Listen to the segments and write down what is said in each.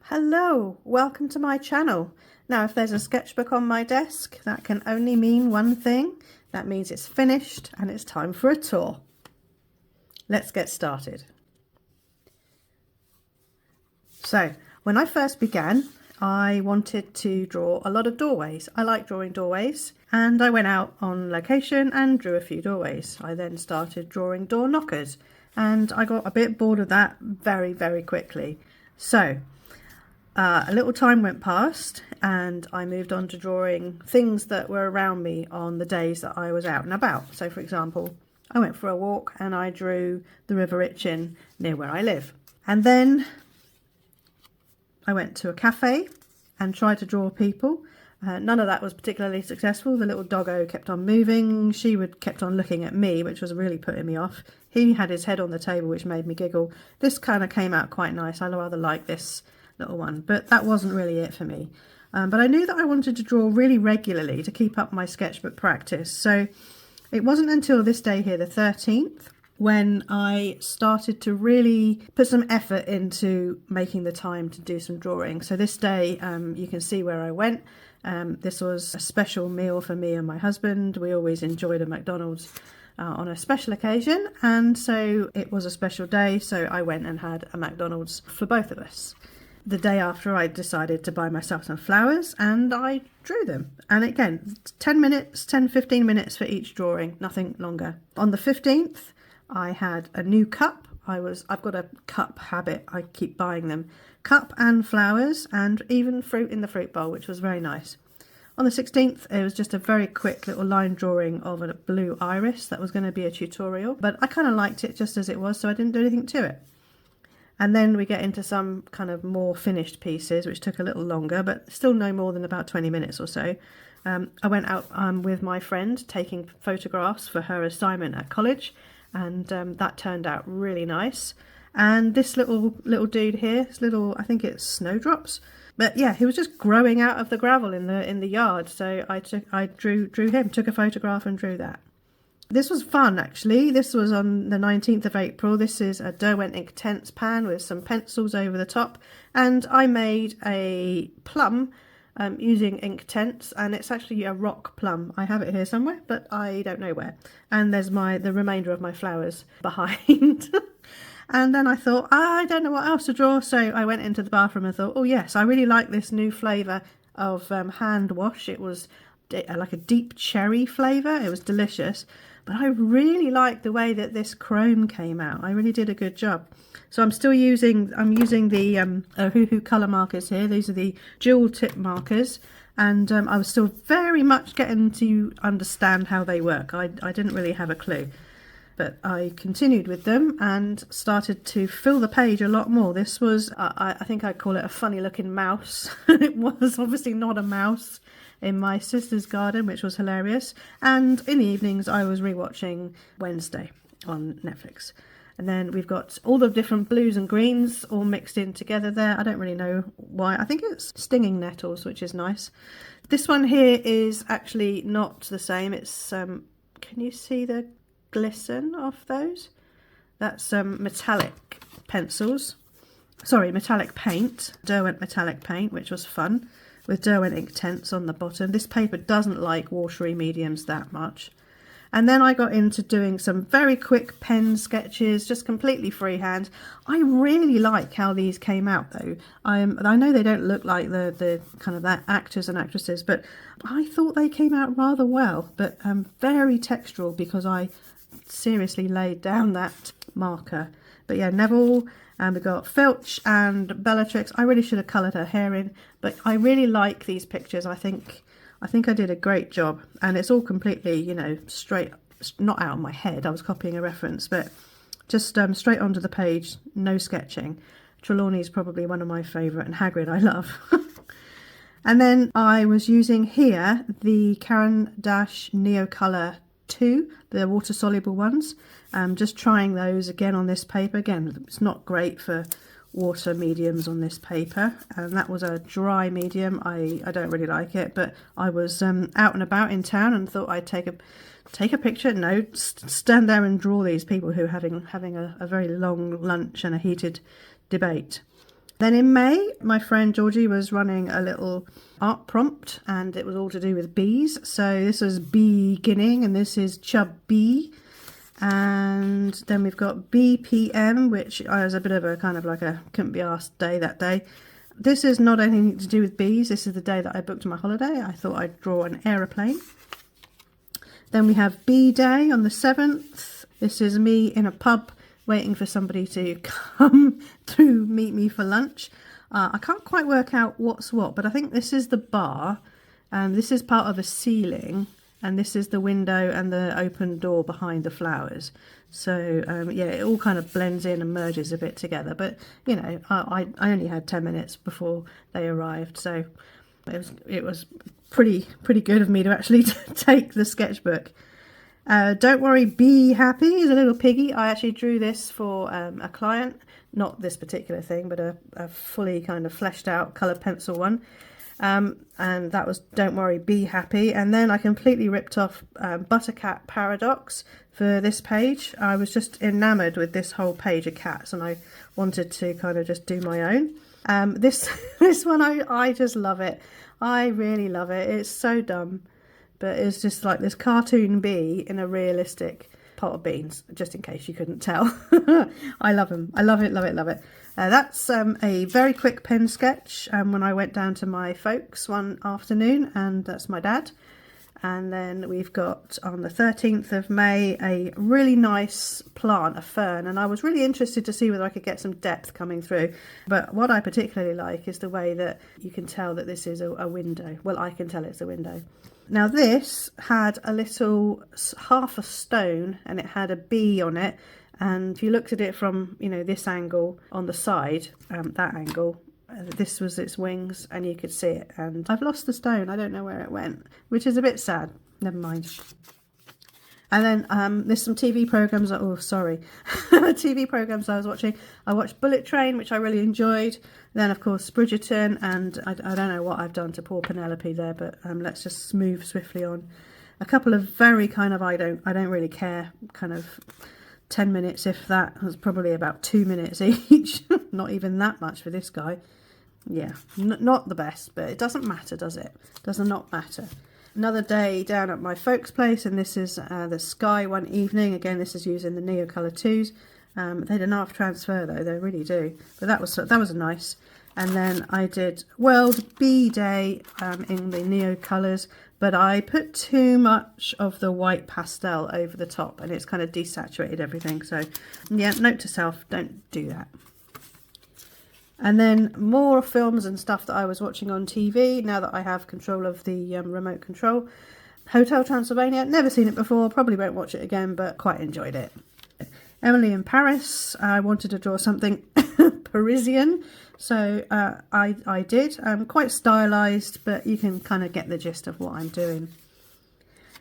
Hello, welcome to my channel. Now if there's a sketchbook on my desk, that can only mean one thing. That means it's finished and it's time for a tour. Let's get started. So when I first began, I wanted to draw a lot of doorways. I like drawing doorways, and I went out on location and drew a few doorways. I then started drawing door knockers, and I got a bit bored of that very quickly. So a little time went past and I moved on to drawing things that were around me on the days that I was out and about. So for example, I went for a walk and I drew the River Itchen near where I live. And then I went to a cafe and tried to draw people. None of that was particularly successful. The little doggo kept on moving. She kept on looking at me, which was really putting me off. He had his head on the table, which made me giggle. This kind of came out quite nice. I rather like this little one, but that wasn't really it for me. But I knew that I wanted to draw really regularly to keep up my sketchbook practice. So it wasn't until this day here, the 13th, when I started to really put some effort into making the time to do some drawing. So this day, you can see where I went. This was a special meal for me and my husband. We always enjoyed a McDonald's on a special occasion, and so it was a special day, so I went and had a McDonald's for both of us. The day after, I decided to buy myself some flowers and I drew them. And again, 10 minutes, 10-15 minutes for each drawing, nothing longer. On the 15th, I had a new cup. I've got a cup habit, I keep buying them. Cup and flowers and even fruit in the fruit bowl, which was very nice. On the 16th, it was just a very quick little line drawing of a blue iris. That was going to be a tutorial, but I kind of liked it just as it was, so I didn't do anything to it. And then we get into some kind of more finished pieces, which took a little longer, but still no more than about 20 minutes or so. I went out with my friend taking photographs for her assignment at college, and that turned out really nice. And this little dude here, this little, I think it's snowdrops, but yeah, he was just growing out of the gravel in the yard. So I drew him, took a photograph and drew that. This was fun actually. This was on the 19th of April. This is a Derwent Inktense pan with some pencils over the top, and I made a plum using Inktense, and it's actually a rock plum. I have it here somewhere, but I don't know where. And there's the remainder of my flowers behind. And then I thought, I don't know what else to draw, so I went into the bathroom and thought, oh yes, I really like this new flavour of hand wash. It was like a deep cherry flavour. It was delicious. But I really like the way that this chrome came out. I really did a good job. So I'm using the OHUHU colour markers here. These are the dual tip markers. And I was still very much getting to understand how they work. I didn't really have a clue. But I continued with them and started to fill the page a lot more. This was, I think I'd call it a funny looking mouse. It was obviously not a mouse in my sister's garden, which was hilarious. And in the evenings I was rewatching Wednesday on Netflix. And then we've got all the different blues and greens all mixed in together there. I don't really know why. I think it's stinging nettles, which is nice. This one here is actually not the same. It's can you see the glisten of those? That's metallic pencils. Sorry, metallic paint. Derwent metallic paint, which was fun, with Derwent Inktense on the bottom. This paper doesn't like watery mediums that much. And then I got into doing some very quick pen sketches, just completely freehand. I really like how these came out though. I know they don't look like the kind of that actors and actresses, but I thought they came out rather well. But very textural because I seriously laid down that marker. But yeah, Neville. And we got Filch and Bellatrix. I really should have coloured her hair in, but I really like these pictures. I think I did a great job, and it's all completely, you know, straight, not out of my head. I was copying a reference, but just straight onto the page, no sketching. Trelawney is probably one of my favourite, and Hagrid I love. And then I was using here the Caran d'Ache Neocolor 2, the water soluble ones. Just trying those again on this paper. Again, it's not great for water mediums on this paper, and that was a dry medium. I don't really like it, but I was out and about in town and thought I'd take a picture. No, stand there and draw these people who are having a very long lunch and a heated debate. Then in May, my friend Georgie was running a little art prompt, and it was all to do with bees. So this was beginning, and this is Chub Bee. And then we've got BPM, which was a bit of a kind of like a couldn't be asked day that day. This is not anything to do with bees. This is the day that I booked my holiday. I thought I'd draw an aeroplane. Then we have Bee Day on the 7th. This is me in a pub waiting for somebody to come to meet me for lunch. I can't quite work out what's what, but I think this is the bar. This is part of a ceiling, and this is the window and the open door behind the flowers. So yeah, it all kind of blends in and merges a bit together. But you know, I only had 10 minutes before they arrived, so it was pretty good of me to actually take the sketchbook. Don't worry, be happy is a little piggy. I actually drew this for a client, not this particular thing, but a fully kind of fleshed out coloured pencil one. And that was Don't Worry, Be Happy. And then I completely ripped off Buttercat Paradox for this page. I was just enamoured with this whole page of cats, and I wanted to kind of just do my own. This one, I just love it. I really love it. It's so dumb. But it's just like this cartoon bee in a realistic pot of beans, just in case you couldn't tell. I love them. I love it, love it, love it. That's a very quick pen sketch when I went down to my folks one afternoon, and that's my dad. And then we've got on the 13th of May a really nice plant, a fern, and I was really interested to see whether I could get some depth coming through. But what I particularly like is the way that you can tell that this is a window. Well, I can tell it's a window. Now this had a little half a stone, and it had a bee on it, and if you looked at it from, you know, this angle on the side, that angle, this was its wings, and you could see it. And I've lost the stone. I don't know where it went, which is a bit sad. Never mind. And then there's some TV programs. Oh, sorry. TV programs I was watching. I watched Bullet Train, which I really enjoyed. Then, of course, Bridgerton. And I don't know what I've done to poor Penelope there, but let's just move swiftly on. A couple of very kind of I don't really care kind of 10 minutes, if that. It was probably about 2 minutes each. Not even that much for this guy. Yeah, not the best, but it doesn't matter, does it? Does not matter. Another day down at my folks' place, and this is the sky one evening. Again, this is using the Neocolor 2s. They don't half transfer though, they really do. But that was nice. And then I did World Bee Day in the Neocolors, but I put too much of the white pastel over the top, and it's kind of desaturated everything. So yeah, note to self, don't do that. And then more films and stuff that I was watching on TV now that I have control of the remote control. Hotel Transylvania, never seen it before, probably won't watch it again, but quite enjoyed it. Emily in Paris, I wanted to draw something Parisian, so I did. Quite stylised, but you can kind of get the gist of what I'm doing.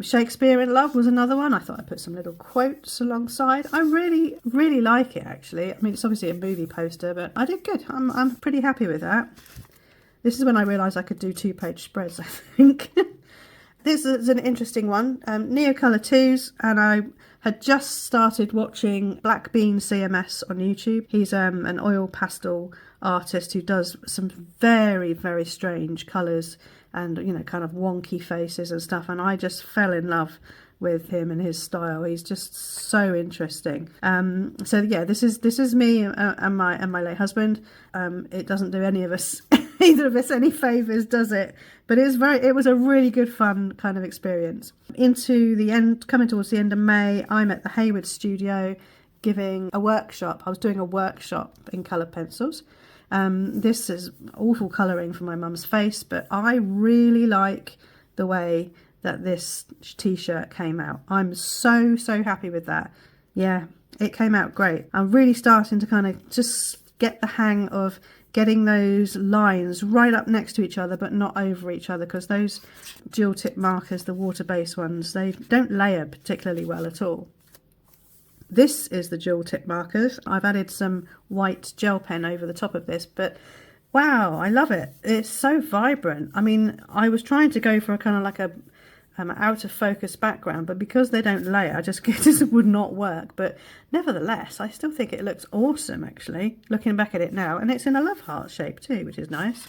Shakespeare in Love was another one. I thought I'd put some little quotes alongside. I really like it, actually. I mean, it's obviously a movie poster, but I did good. I'm pretty happy with that. This is when I realised I could do 2-page spreads, I think. This is an interesting one. Neocolor 2s, and I had just started watching Black Bean CMS on YouTube. He's an oil pastel artist who does some very strange colours and, you know, kind of wonky faces and stuff, and I just fell in love with him and his style. He's just so interesting. So yeah, this is me and my late husband. It doesn't do any of us either of us any favours, does it? But it was a really good fun kind of experience. Into the end, coming towards the end of May, I'm at the Hayward studio giving a workshop. I was doing a workshop in coloured pencils. This is awful colouring for my mum's face, but I really like the way that this t-shirt came out. I'm so happy with that. Yeah, it came out great. I'm really starting to kind of just get the hang of getting those lines right up next to each other but not over each other, because those dual tip markers, the water-based ones, they don't layer particularly well at all. This is the dual tip markers. I've added some white gel pen over the top of this, but wow, I love it. It's so vibrant. I mean, I was trying to go for a kind of like a out of focus background, but because they don't layer, it just would not work. But nevertheless, I still think it looks awesome, actually, looking back at it now. And it's in a love heart shape too, which is nice.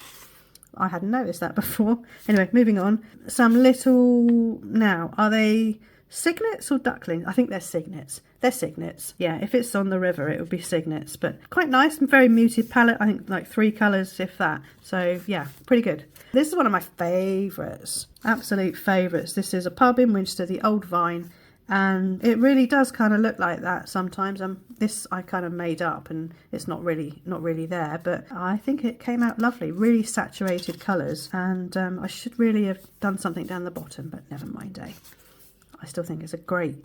I hadn't noticed that before. Anyway, moving on. Some little, now, are they cygnets or ducklings? I think they're cygnets. They're cygnets. Yeah, if it's on the river, it would be cygnets. But quite nice and very muted palette. I think like 3 colours, if that. So yeah, pretty good. This is one of my favourites. Absolute favourites. This is a pub in Winchester, the Old Vine. And it really does kind of look like that sometimes. This I kind of made up, and it's not really there, but I think it came out lovely. Really saturated colours, and I should really have done something down the bottom, but never mind. I still think it's a great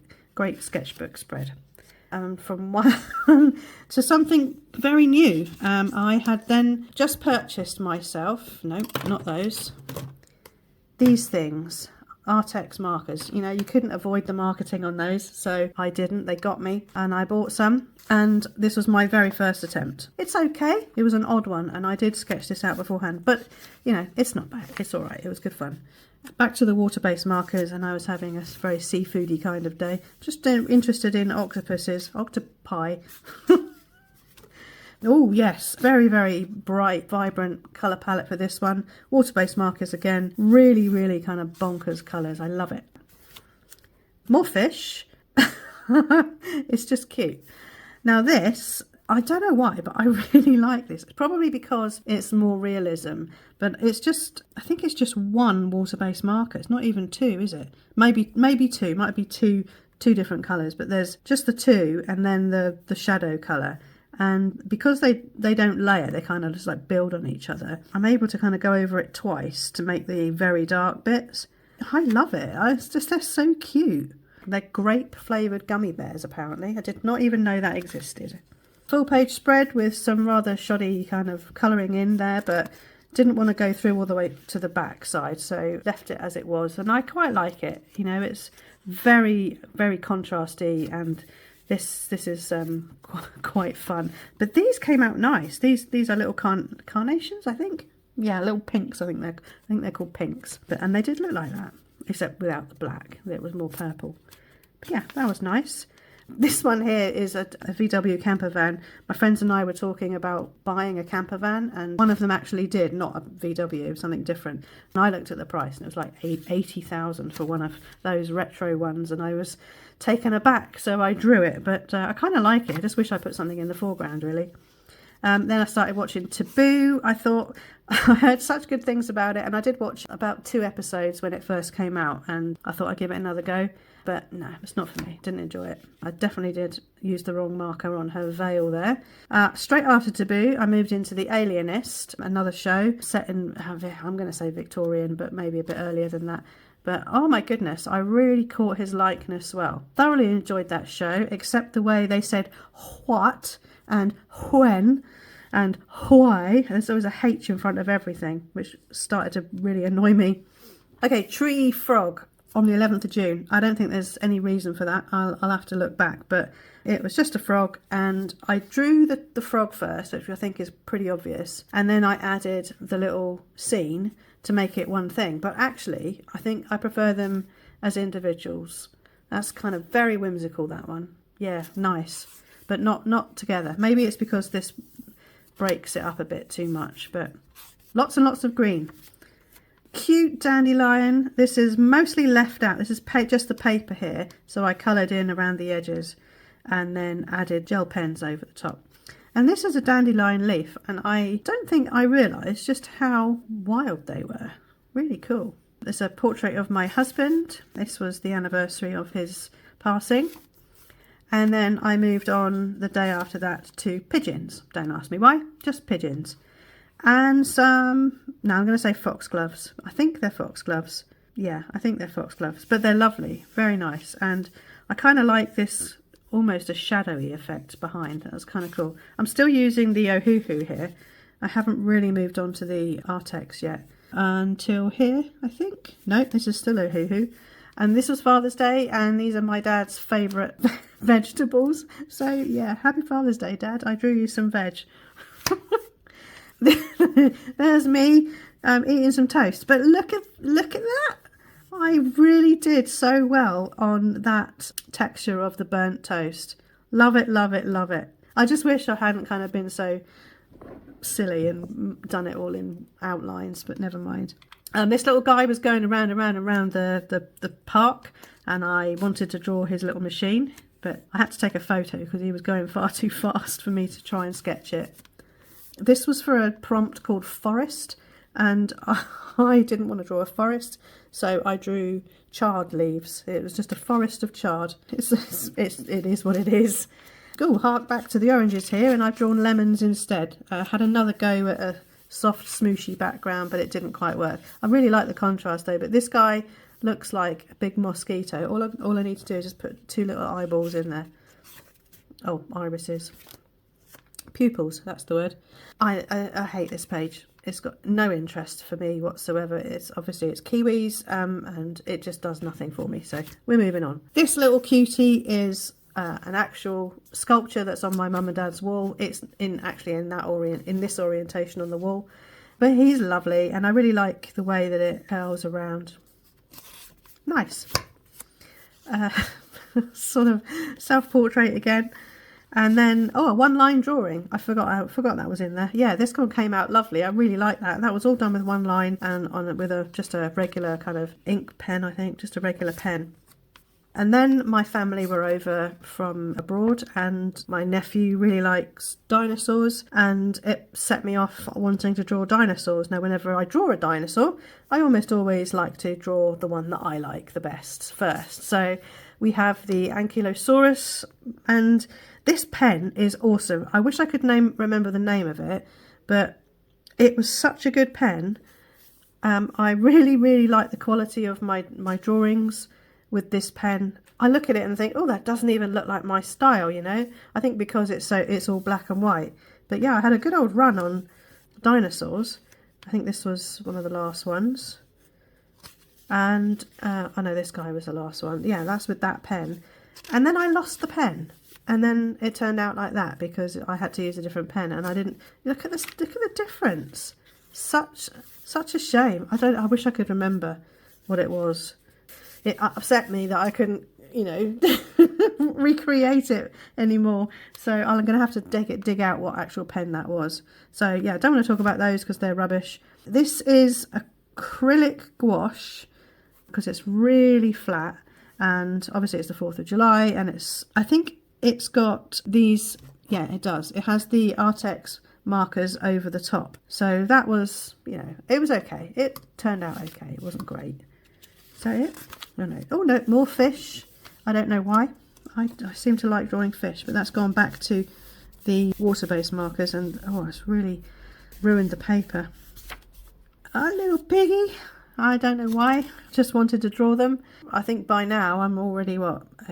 sketchbook spread. From one to something very new. I had then just purchased myself, no, not those, these things. ARRTX markers. You know, you couldn't avoid the marketing on those, so I didn't. They got me, and I bought some, and this was my very first attempt. It's okay. It was an odd one, and I did sketch this out beforehand, but you know, it's not bad. It's all right. It was good fun. Back to the water-based markers, and I was having a very seafoody kind of day. Just interested in octopi. Oh yes, very, very bright, vibrant colour palette for this one. Water-based markers again, really, really kind of bonkers colours. I love it. More fish. It's just cute. Now this, I don't know why, but I really like this. It's probably because it's more realism, but it's just, I think it's just one water-based marker. It's not even 2, is it? Maybe 2, might be two different colours, but there's just the 2 and then the shadow colour. And because they don't layer, they kind of just like build on each other, I'm able to kind of go over it twice to make the very dark bits. I love it. They're so cute. They're grape flavoured gummy bears, apparently. I did not even know that existed. Full page spread with some rather shoddy kind of colouring in there, but didn't want to go through all the way to the back side, so left it as it was. And I quite like it. You know, it's very, very contrasty, and this is quite fun. But these came out nice. These are little carnations, I think. Yeah, little pinks. I think they're called pinks. And they did look like that, except without the black. It was more purple. But yeah, that was nice. This one here is a VW camper van. My friends and I were talking about buying a camper van, and one of them actually did, not a VW, something different. And I looked at the price, and it was like 80,000 for one of those retro ones, and I was taken aback, so I drew it. But I kind of like it. I just wish I put something in the foreground, really. Then I started watching Taboo. I thought, I heard such good things about it, and I did watch about 2 episodes when it first came out, and I thought I'd give it another go. But no, it's not for me. Didn't enjoy it. I definitely did use the wrong marker on her veil there. Straight after Taboo, I moved into The Alienist, another show set in, I'm going to say Victorian, but maybe a bit earlier than that. But oh my goodness, I really caught his likeness well. Thoroughly enjoyed that show, except the way they said what and when and why. There's always a H in front of everything, which started to really annoy me. Okay, Tree Frog on the 11th of June. I don't think there's any reason for that. I'll have to look back, but it was just a frog, and I drew the frog first, which I think is pretty obvious, and then I added the little scene to make it one thing. But actually, I think I prefer them as individuals. That's kind of very whimsical, that one. Yeah, nice, but not together. Maybe it's because this breaks it up a bit too much, but lots and lots of green. Cute dandelion. This is mostly left out. This is just the paper here, so I coloured in around the edges and then added gel pens over the top. And this is a dandelion leaf, and I don't think I realised just how wild they were. Really cool. There's a portrait of my husband. This was the anniversary of his passing. And then I moved on the day after that to pigeons. Don't ask me why, just pigeons. And some, now I'm going to say foxgloves. I think they're foxgloves. Yeah, I think they're foxgloves, but they're lovely, very nice. And I kind of like this almost a shadowy effect behind. That's kind of cool. I'm still using the OHUHU here. I haven't really moved on to the ARRTX yet. Until here, I think. No, this is still OHUHU. And this was Father's Day, and these are my dad's favourite vegetables. So yeah, happy Father's Day, Dad. I drew you some veg. There's me eating some toast, but look at that. I really did so well on that texture of the burnt toast. Love it, love it, love it. I just wish I hadn't kind of been so silly and done it all in outlines, but never mind. This little guy was going around the park, and I wanted to draw his little machine, but I had to take a photo because he was going far too fast for me to try and sketch it. This was for a prompt called Forest, and I didn't want to draw a forest, so I drew chard leaves. It was just a forest of chard. It is what it is. Oh, hark back to the oranges here, and I've drawn lemons instead. I had another go at a soft smooshy background, but it didn't quite work. I really like the contrast though, but this guy looks like a big mosquito. All I need to do is just put 2 little eyeballs in there. Oh, irises. Pupils, that's the word. I hate this page. It's got no interest for me whatsoever. It's kiwis, and it just does nothing for me, so we're moving on. This little cutie is an actual sculpture that's on my mum and dad's wall. It's in this orientation on the wall, but he's lovely, and I really like the way that it curls around. Nice. Sort of self-portrait again. And then, oh, a one-line drawing. I forgot that was in there. Yeah, this one came out lovely. I really like that. That was all done with one line and with just a regular kind of ink pen, I think, just a regular pen. And then my family were over from abroad, and my nephew really likes dinosaurs, and it set me off wanting to draw dinosaurs. Now, whenever I draw a dinosaur, I almost always like to draw the one that I like the best first. So we have the Ankylosaurus, and this pen is awesome. I wish I could remember the name of it, but it was such a good pen. I really, really like the quality of my drawings with this pen. I look at it and think, oh, that doesn't even look like my style, you know. I think because it's all black and white. But yeah, I had a good old run on dinosaurs. I think this was one of the last ones. And I know this guy was the last one. Yeah, that's with that pen. And then I lost the pen. And then it turned out like that because I had to use a different pen, and I didn't look at the difference. Such a shame. I wish I could remember what it was. It upset me that I couldn't, you know, recreate it anymore. So I'm going to have to dig out what actual pen that was. So yeah, I don't want to talk about those because they're rubbish. This is acrylic gouache because it's really flat, and obviously it's the 4th of July, and I think it's got these, yeah, it does. It has the ARRTX markers over the top. So that was, you know, it was okay. It turned out okay. It wasn't great. Is that it? No. Oh no, more fish. I don't know why. I seem to like drawing fish, but that's gone back to the water-based markers, and oh, it's really ruined the paper. A little piggy. I don't know why. Just wanted to draw them. I think by now I'm already,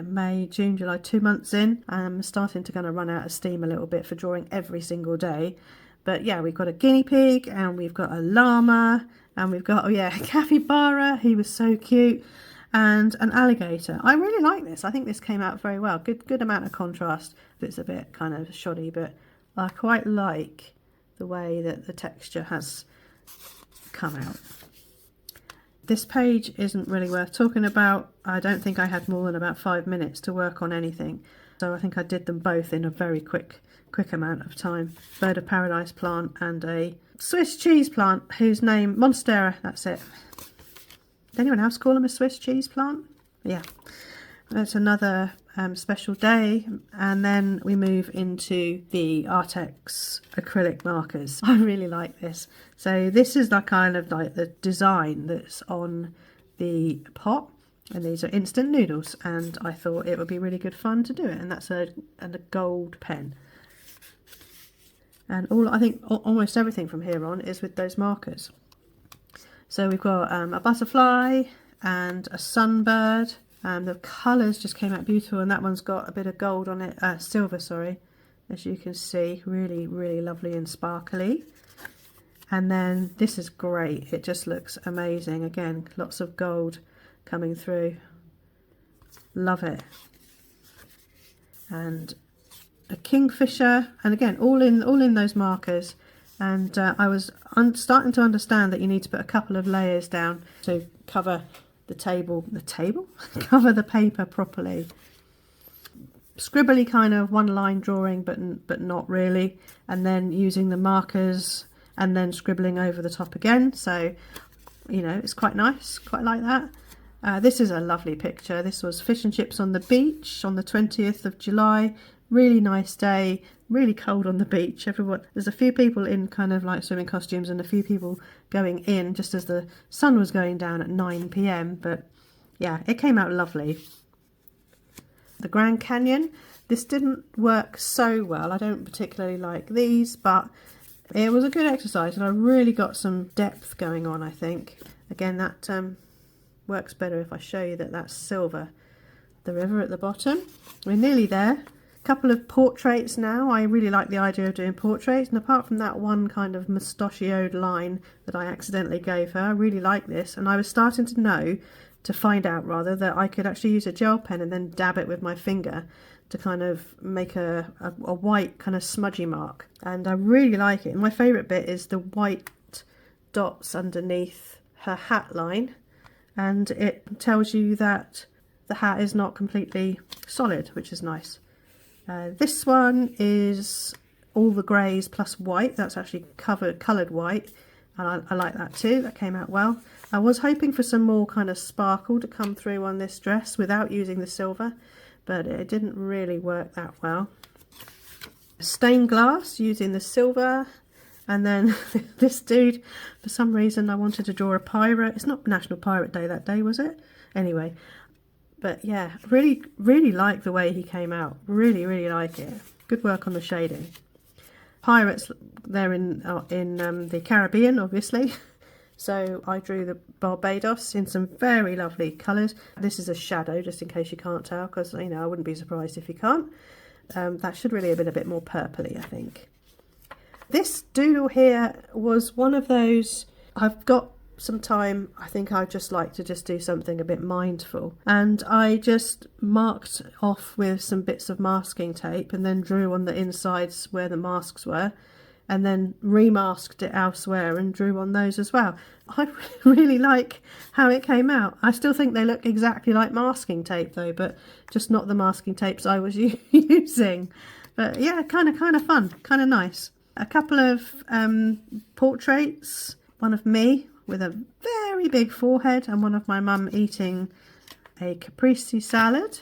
May, June, July, 2 months in. I'm starting to kind of run out of steam a little bit for drawing every single day. But yeah, we've got a guinea pig, and we've got a llama, and we've got, a capybara. He was so cute. And an alligator. I really like this. I think this came out very well. Good amount of contrast. It's a bit kind of shoddy, but I quite like the way that the texture has come out. This page isn't really worth talking about. I don't think I had more than about 5 minutes to work on anything. So I think I did them both in a very quick amount of time. Bird of paradise plant and a Swiss cheese plant whose name, Monstera, that's it. Did anyone else call them a Swiss cheese plant? Yeah. It's another special day, and then we move into the ARRTX acrylic markers. I really like this. So this is the kind of like the design that's on the pot, and these are instant noodles, and I thought it would be really good fun to do it, and that's a gold pen. And I think almost everything from here on is with those markers. So we've got a butterfly and a sunbird. The colours just came out beautiful, and that one's got a bit of gold on it, silver, sorry, as you can see. Really, really lovely and sparkly. And then this is great. It just looks amazing. Again, lots of gold coming through. Love it. And a kingfisher, and again, all in those markers. And I was starting to understand that you need to put a couple of layers down to cover cover the paper properly. Scribbly kind of one line drawing, but not really, and then using the markers and then scribbling over the top again. So, you know, it's quite nice, quite like that. This is a lovely picture. This was fish and chips on the beach on the 20th of July. Really nice day, really cold on the beach. There's a few people in kind of like swimming costumes and a few people going in just as the sun was going down at 9 p.m. But yeah, it came out lovely. The Grand Canyon, this didn't work so well. I don't particularly like these, but it was a good exercise and I really got some depth going on, I think. Again, that works better if I show you that that's silver. The river at the bottom. We're nearly there. Couple of portraits now. I really like the idea of doing portraits, and apart from that one kind of mustachioed line that I accidentally gave her, I really like this, and I was starting to find out that I could actually use a gel pen and then dab it with my finger to kind of make a white kind of smudgy mark, and I really like it. And my favourite bit is the white dots underneath her hat line, and it tells you that the hat is not completely solid, which is nice. This one is all the greys plus white. That's actually coloured white, and I like that too. That came out well. I was hoping for some more kind of sparkle to come through on this dress without using the silver, but it didn't really work that well. Stained glass using the silver, and then this dude, for some reason I wanted to draw a pirate. It's not National Pirate Day that day, was it? Anyway. But yeah, really like the way he came out. Really like it. Good work on the shading. Pirates, they're in the Caribbean, obviously. So I drew the Barbados in some very lovely colours. This is a shadow, just in case you can't tell, because, you know, I wouldn't be surprised if you can't. That should really have been a bit more purpley, I think. This doodle here was one of those, I've got some time, I think I'd just like to just do something a bit mindful, and I just marked off with some bits of masking tape and then drew on the insides where the masks were, and then remasked it elsewhere and drew on those as well. I really like how it came out. I still think they look exactly like masking tape though, but just not the masking tapes I was using. But yeah, kind of fun, kind of nice. A couple of portraits, one of me with a very big forehead and one of my mum eating a caprese salad,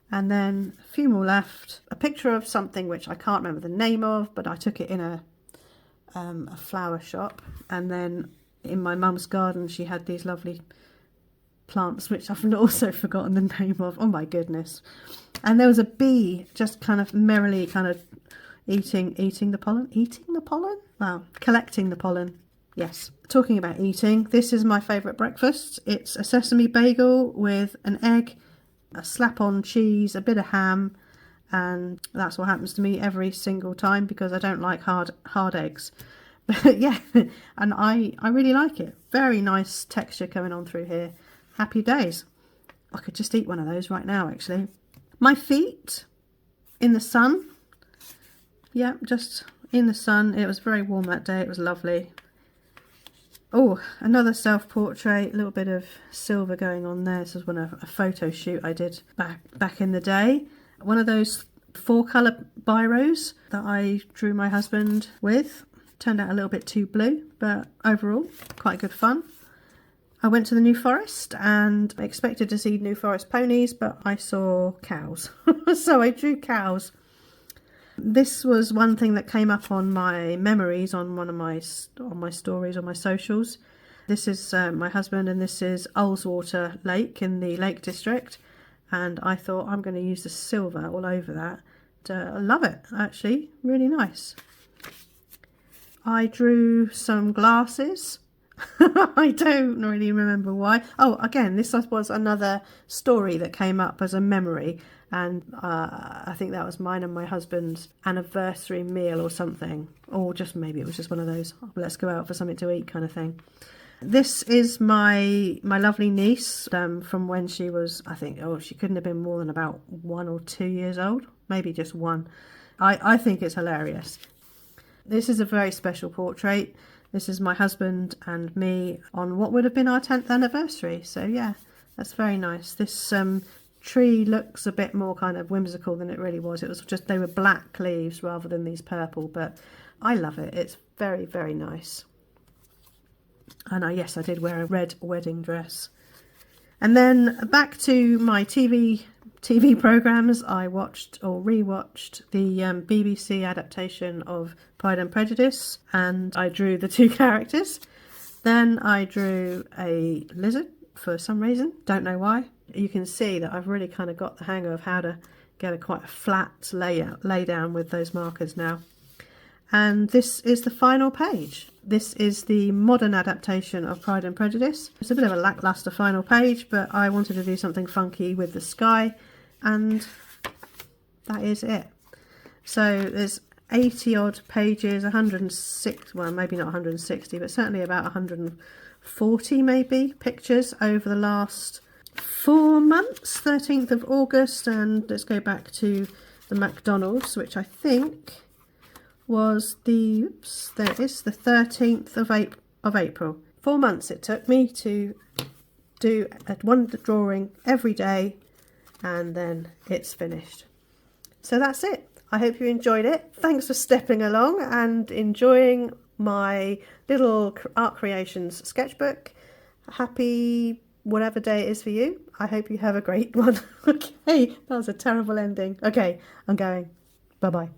and then a few more left. A picture of something which I can't remember the name of, but I took it in a flower shop, and then in my mum's garden she had these lovely plants which I've also forgotten the name of. Oh my goodness. And there was a bee just kind of merrily kind of eating the pollen. Wow, collecting the pollen. Yes, talking about eating, this is my favourite breakfast. It's a sesame bagel with an egg, a slap-on cheese, a bit of ham, and that's what happens to me every single time because I don't like hard eggs. But yeah, and I really like it. Very nice texture coming on through here. Happy days. I could just eat one of those right now, actually. My feet in the sun. Yeah, just in the sun. It was very warm that day. It was lovely. Oh, another self-portrait, a little bit of silver going on there. This was a photo shoot I did back in the day. One of those 4-colour biros that I drew my husband with. Turned out a little bit too blue, but overall, quite good fun. I went to the New Forest and expected to see New Forest ponies, but I saw cows. So I drew cows. This was one thing that came up on my memories on my stories on my socials. This is my husband, and this is Ullswater Lake in the Lake District, and I thought I'm going to use the silver all over that. I love it, actually, really nice. I drew some glasses. I don't really remember why. Oh, again, this was another story that came up as a memory, and I think that was mine and my husband's anniversary meal or something, or just maybe it was just one of those let's go out for something to eat kind of thing. This is my lovely niece from when she was, I think, she couldn't have been more than about 1 or 2 years old, maybe just 1. I think it's hilarious. This is a very special portrait. This is my husband and me on what would have been our 10th anniversary. So yeah, that's very nice. This tree looks a bit more kind of whimsical than it really was. It was just, they were black leaves rather than these purple, but I love it. It's very, very nice. And yes, I did wear a red wedding dress. And then back to my TV programs. I watched or rewatched the BBC adaptation of Pride and Prejudice, and I drew the two characters. Then I drew a lizard for some reason, don't know why. You can see that I've really kind of got the hang of how to get quite a flat lay down with those markers now. And this is the final page. This is the modern adaptation of Pride and Prejudice. It's a bit of a lackluster final page, but I wanted to do something funky with the sky, and that is it. So there's 80 odd pages, 106, well maybe not 160, but certainly about 140 maybe pictures over the last 4 months, 13th of August, and let's go back to the McDonald's, which I think was the, there it is, the 13th of April. 4 months it took me to do one drawing every day, and then it's finished. So that's it. I hope you enjoyed it. Thanks for stepping along and enjoying my little Art Creations sketchbook. Happy whatever day it is for you. I hope you have a great one. Okay, that was a terrible ending. Okay, I'm going. Bye-bye.